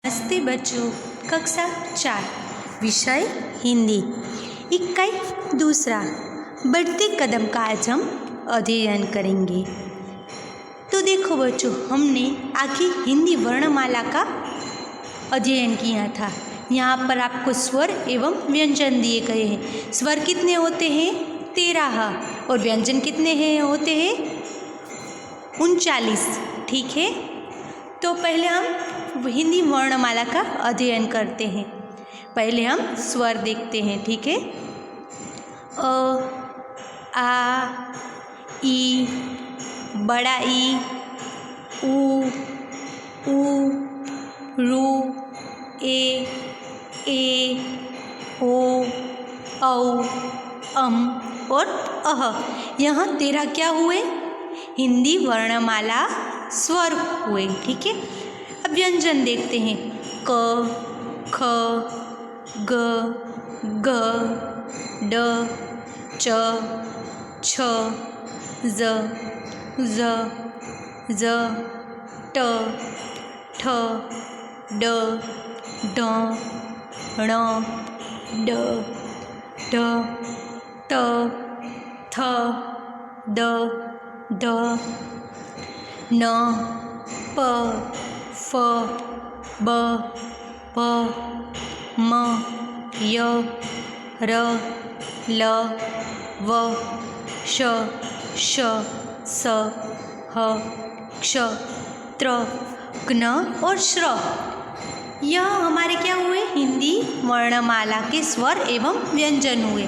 नमस्ते बच्चों, कक्षा 4 विषय हिंदी इकाई दूसरा बढ़ते कदम का आज हम अध्ययन करेंगे। तो देखो बच्चों, हमने आखिर हिंदी वर्णमाला का अध्ययन किया था। यहाँ पर आपको स्वर एवं व्यंजन दिए गए हैं। स्वर कितने होते हैं? 13 और व्यंजन कितने हैं होते हैं? 39। ठीक है, तो पहले हम हिंदी वर्णमाला का अध्ययन करते हैं। पहले हम स्वर देखते हैं। ठीक है, अ, आ, ई, बड़ा ई, ऊ, रू, ए, ओ, औ, और अह। यहाँ 13 क्या हुए? हिंदी वर्णमाला स्वर हुए। ठीक है, अब व्यंजन देखते हैं। क, ख, ग, घ, ड, च, छ, ज, झ, ज, ट, ठ, ड, ढ, ण, ड, ढ, ट, थ, द, ध, न, प, फ, ब, भ, म, य, र, ल, व, श, स, ह, क्ष, त्र, ज्ञ और श्र। यह हमारे क्या हुए? हिंदी वर्णमाला के स्वर एवं व्यंजन हुए।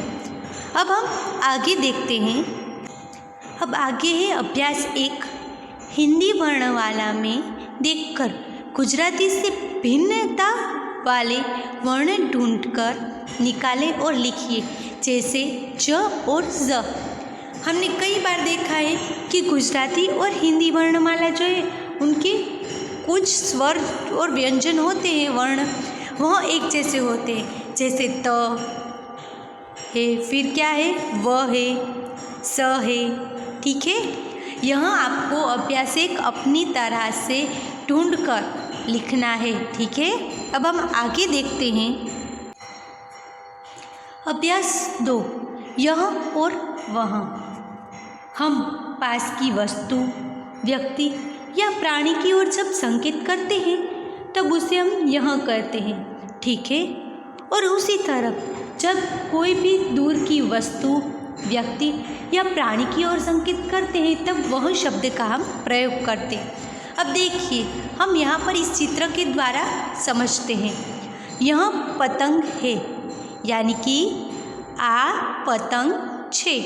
अब हम आगे देखते हैं। अब आगे है अभ्यास 1। हिंदी वर्णमाला में देखकर गुजराती से भिन्नता वाले वर्ण ढूंढकर निकालें और लिखिए, जैसे ज और ज। हमने कई बार देखा है कि गुजराती और हिंदी वर्णमाला जो है उनके कुछ स्वर और व्यंजन होते हैं, वर्ण वह एक जैसे होते हैं, जैसे त है, फिर क्या है? व है, स है। ठीक है, यहाँ आपको अभ्यास 1 अपनी तरह से ढूंढकर लिखना है। ठीक है, अब हम आगे देखते हैं। अभ्यास 2 यह और वह। हम पास की वस्तु, व्यक्ति या प्राणी की ओर जब संकेत करते हैं तब उसे हम यह कहते हैं। ठीक है, और उसी तरह जब कोई भी दूर की वस्तु, व्यक्ति या प्राणी की ओर संकेत करते हैं तब वह शब्द का हम प्रयोग करते हैं। अब देखिए, हम यहाँ पर इस चित्र के द्वारा समझते हैं। यह पतंग है, यानी कि आ पतंग छे।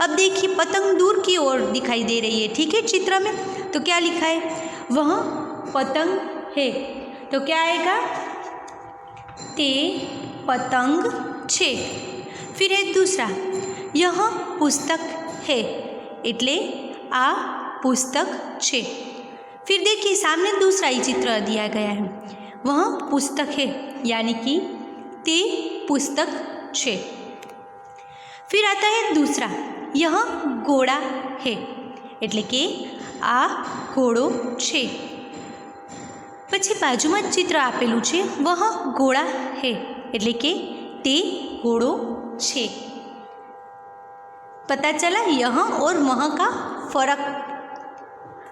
अब देखिए, पतंग दूर की ओर दिखाई दे रही है। ठीक है, चित्र में तो क्या लिखा है? वह पतंग है, तो क्या आएगा? ते पतंग छे। फिर है दूसरा, यह पुस्तक है, એટલે आ पुस्तक छे। फिर देखिए, सामने दूसरा ही चित्र दिया गया है। वह पुस्तक है, यानी कि ते पुस्तक छे। फिर आता है दूसरा, यह घोड़ा है, એટલે કે આ ઘોડો છે। પછી બાજુમાં જ ચિત્ર આપેલું છે, વહ ઘોડા है, એટલે કે તે ઘોડો છે। पता चला यह और वह का फर्क।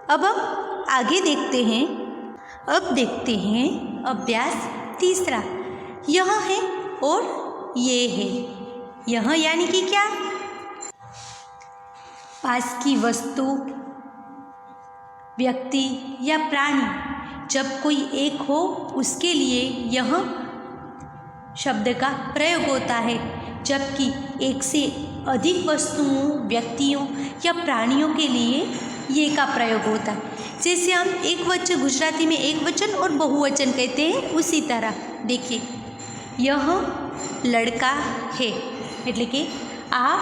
अब हम आगे देखते हैं। अब देखते हैं अभ्यास 3। यह है और ये है। यह यानी कि क्या? पास की वस्तु, व्यक्ति या प्राणी जब कोई एक हो उसके लिए यह शब्द का प्रयोग होता है, जबकि एक से अधिक वस्तुओं, व्यक्तियों या प्राणियों के लिए ये का प्रयोग होता है। जैसे हम एक वचन, गुजराती में एक वचन और बहुवचन कहते हैं, उसी तरह देखिए, यह लड़का है, એટલે કે आ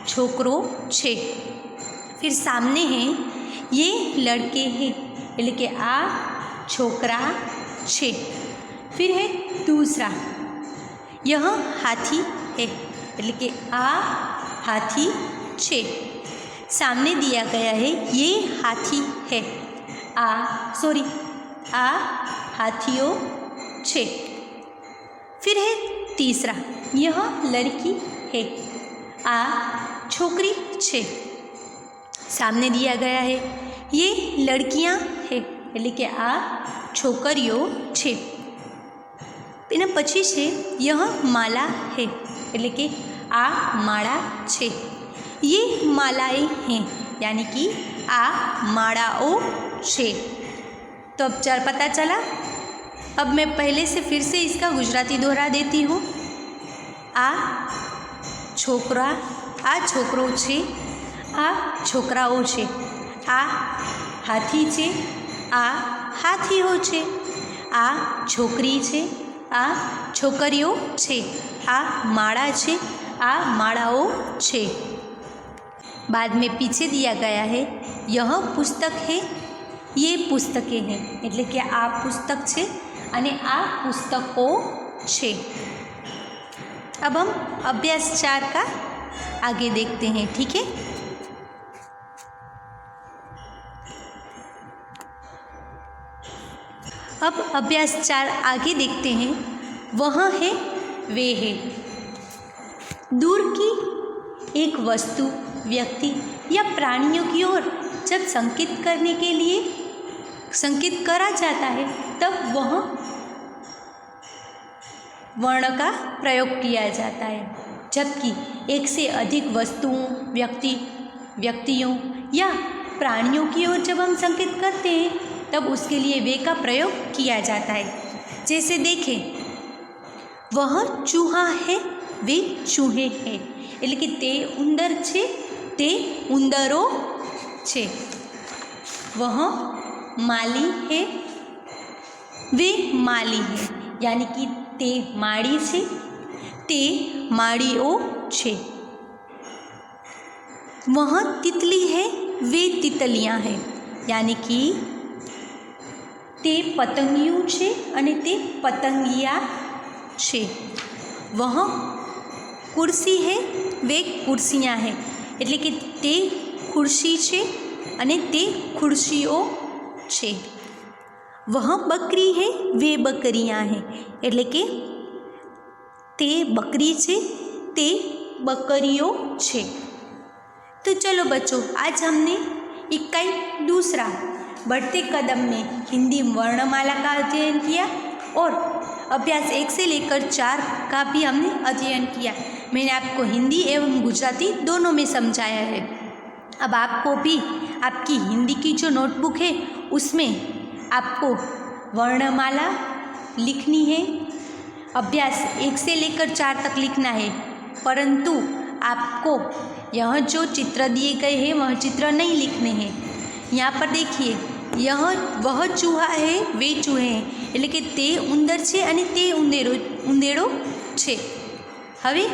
छोकरो छे। फिर सामने है, ये लड़के हैं, એટલે કે आ छोकरा छे। फिर है दूसरा, यह हाथी है, એટલે કે आ हाथी छे। सामने दिया गया है, ये हाथी है, आ हाथियों छे। फिर है तीसरा, यह लड़की है, आ छोकरी छे। सामने दिया गया है ये लड़कियां है એટલે કે આ છોકરીઓ છે। એના પછી છે यह माला है એટલે કે आ माला छे। ये मालाएं हैं यानी कि आ मालाओं छे। तो अब पता चला। अब मैं पहले से फिर से इसका गुजराती दोहरा देती हूँ। आ छोकरा, आ छोकरो छे, आ छोकराओ छे, आ हाथी छे, आ हाथीओ छे, आ छोकरी छे, आ छोकरीओ छे, आ माला छे, आ मालाओ छे। बाद में पीछे दिया गया है यह पुस्तक है, ये पुस्तकें हैं એટલે કે આ પુસ્તક છે અને આ પુસ્તકો છે। अब हम अभ्यास 4 का आगे देखते हैं, ठीक है। अब अभ्यास 4 आगे देखते हैं। वह है, वे है। दूर की एक वस्तु, व्यक्ति या प्राणियों की ओर जब संकेत करने के लिए संकेत करा जाता है तब वह वर्ण का प्रयोग किया जाता है। जबकि एक से अधिक वस्तुओं, व्यक्तियों या प्राणियों की ओर जब हम संकेत करते हैं तब उसके लिए वे का प्रयोग किया जाता है। जैसे देखें, वह चूहा है, वे चूहे हैं એટલે કે તે ઉંદર છે, તે ઉંદરો છે। वह माली है, वे माली है यानी कि ते माड़ी छे, ते माड़ीओ छे। वह तितली है, वे तितलियाँ हैं यानी कि ते पतंगियों छे अने ते पतंगिया छे। वह कुर्सी है, वे कुर्सियाँ हैं એટલે કે તે ખુરશી છે અને તે ખુરશીઓ છે। वह बकरी है, वे बकरियाँ हैं એટલે કે તે बकरी છે, તે बकरियों छे। तो चलो बच्चों, आज हमने इकाई दूसरा बढ़ते कदम में हिंदी वर्णमाला का अध्ययन किया और अभ्यास 1 से लेकर 4 का भी हमने अध्ययन किया। मैंने आपको हिंदी एवं गुजराती दोनों में समझाया है। अब आपको भी आपकी हिंदी की जो नोटबुक है उसमें आपको वर्णमाला लिखनी है। अभ्यास 1 से लेकर 4 तक लिखना है, परंतु आपको यह जो चित्र दिए गए हैं वह चित्र नहीं लिखने हैं। यहाँ पर देखिए, यह वह चूहा है, वे चूहे हैं એટલે કે તે ઉંદર છે અને તે ઉંદેડો છે। હવે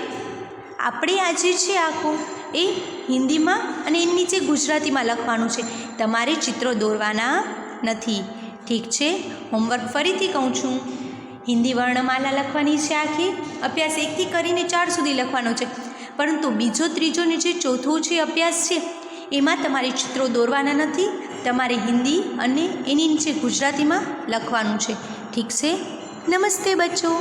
આપણે આજે છે આખો એ હિન્દીમાં અને એની નીચે ગુજરાતીમાં લખવાનું છે। તમારે ચિત્રો દોરવાના નથી, ઠીક છે। હોમવર્ક ફરીથી કહું છું, हिंदी वर्णमाला लखवानी है आखी। अभ्यास 1 થી કરીને 4 सुधी लखवानो छे, परंतु बीजो त्रीजो ने जे चौथो छे अभ्यास छे एमां तमारे चित्रों दौरवाना नथी, तमारे हिंदी अने एनी नीचे गुजराती में लखवानुं छे, ठीक छे। नमस्ते बच्चों।